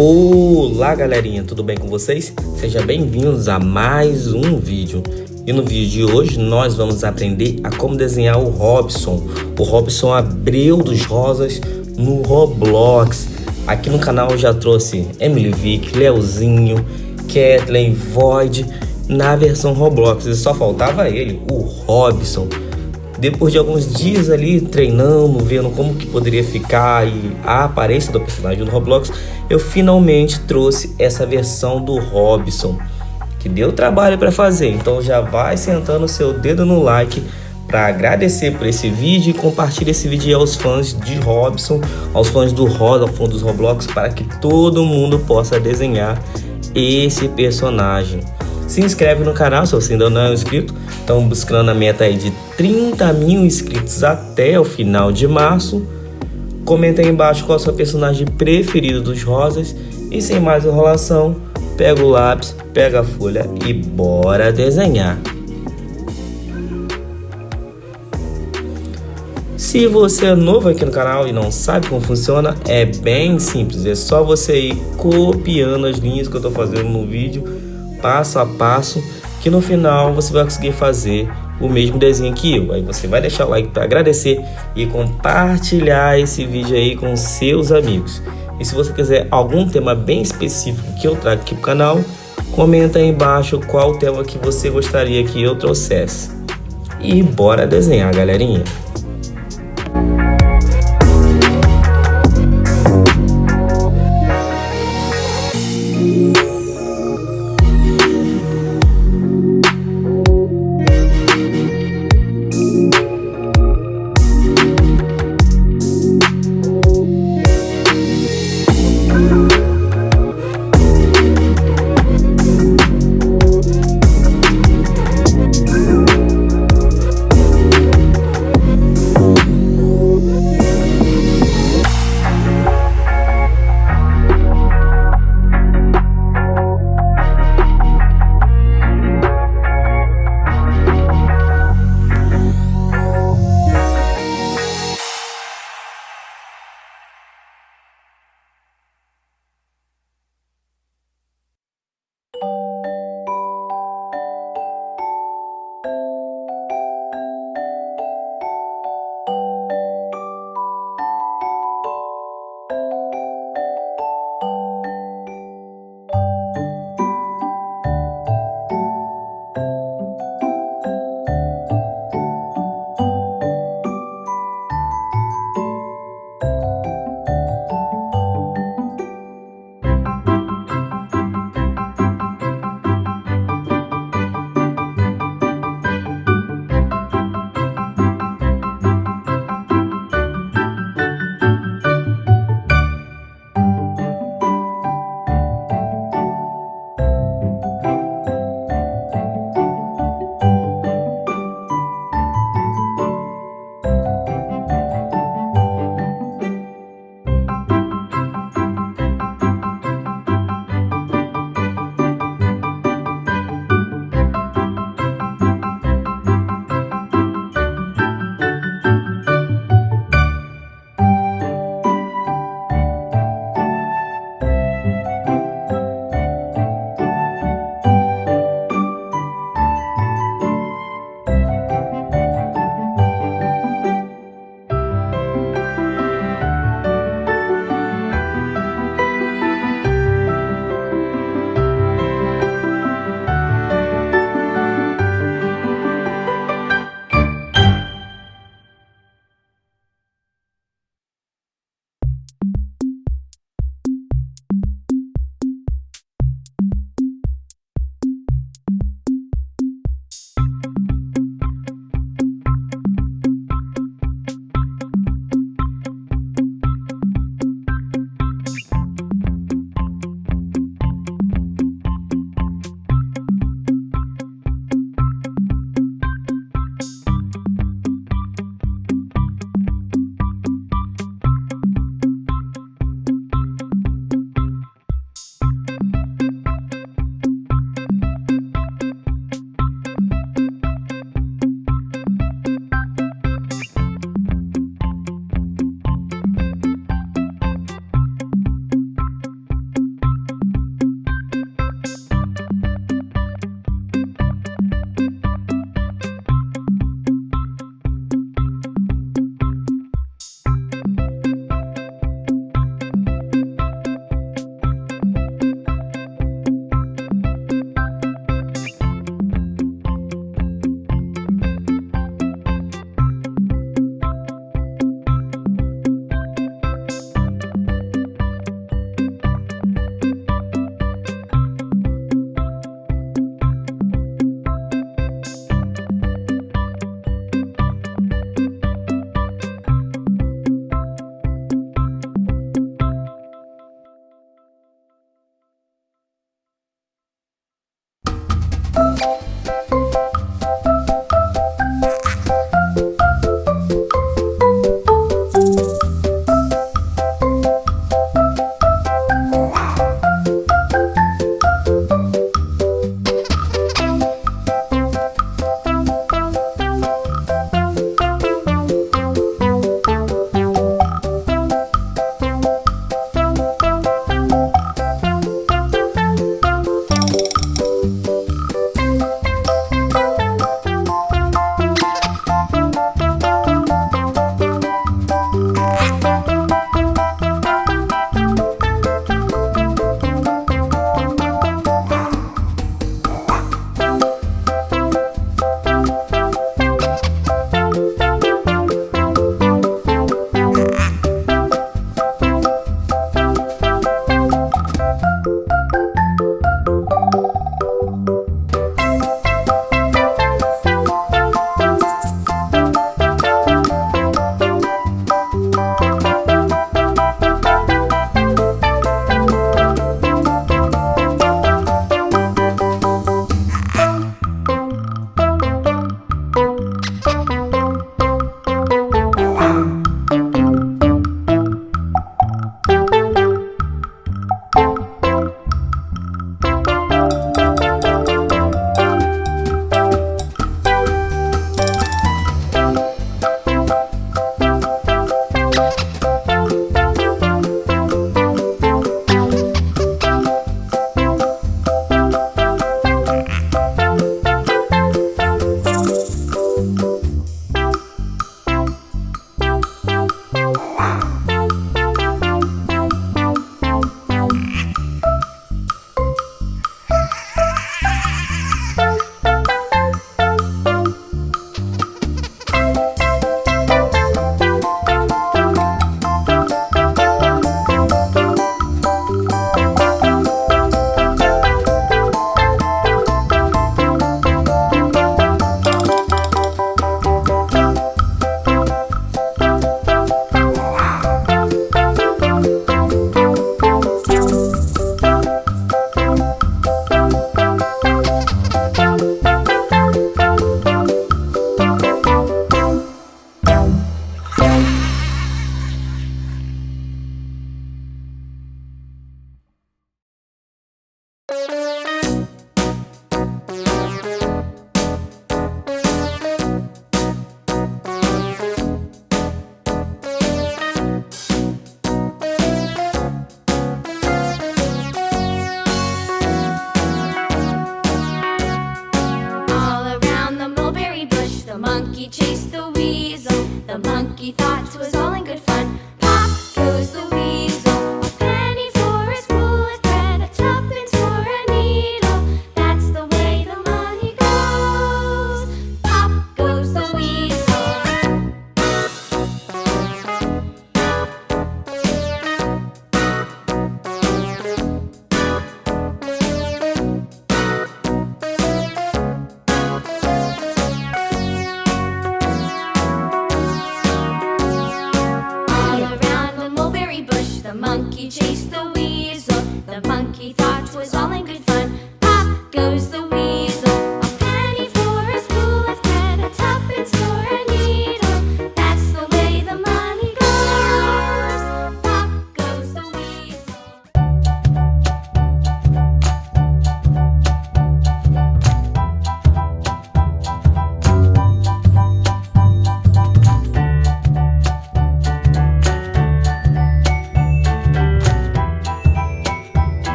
Olá galerinha, tudo bem com vocês? Sejam bem-vindos a mais um vídeo. E no vídeo de hoje nós vamos aprender a como desenhar o Robson. O Robson abriu dos rosas no Roblox. Aqui no canal eu já trouxe Emily Vick, Leozinho, Kathleen, Void na versão Roblox. E só faltava ele, o Robson. Depois de alguns dias ali treinando, vendo como que poderia ficar e a aparência do personagem no Roblox, eu finalmente trouxe essa versão do Robson, que deu trabalho para fazer. Então já vai sentando o seu dedo no like para agradecer por esse vídeo e compartilhe esse vídeo aos fãs de Robson, aos fãs do Rosa, aos fãs dos Roblox, para que todo mundo possa desenhar esse personagem. Se inscreve no canal se você ainda não é inscrito. Estamos buscando a meta aí de 30 mil inscritos até o final de março. Comenta aí embaixo qual é o seu personagem preferido dos rosas. E sem mais enrolação, pega o lápis, pega a folha e bora desenhar. Se você é novo aqui no canal e não sabe como funciona, é bem simples. É só você ir copiando as linhas que eu estou fazendo no vídeo, passo a passo, que no final você vai conseguir fazer o mesmo desenho que eu. Aí você vai deixar o like para agradecer e compartilhar esse vídeo aí com seus amigos. E se você quiser algum tema bem específico que eu trago aqui pro canal, comenta aí embaixo qual tema que você gostaria que eu trouxesse. E bora desenhar, galerinha!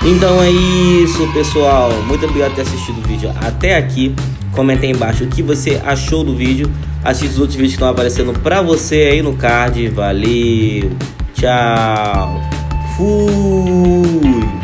Então é isso, pessoal. Muito obrigado por ter assistido o vídeo até aqui. Comenta aí embaixo o que você achou do vídeo. Assista os outros vídeos que estão aparecendo pra você aí no card. Valeu, tchau, fui.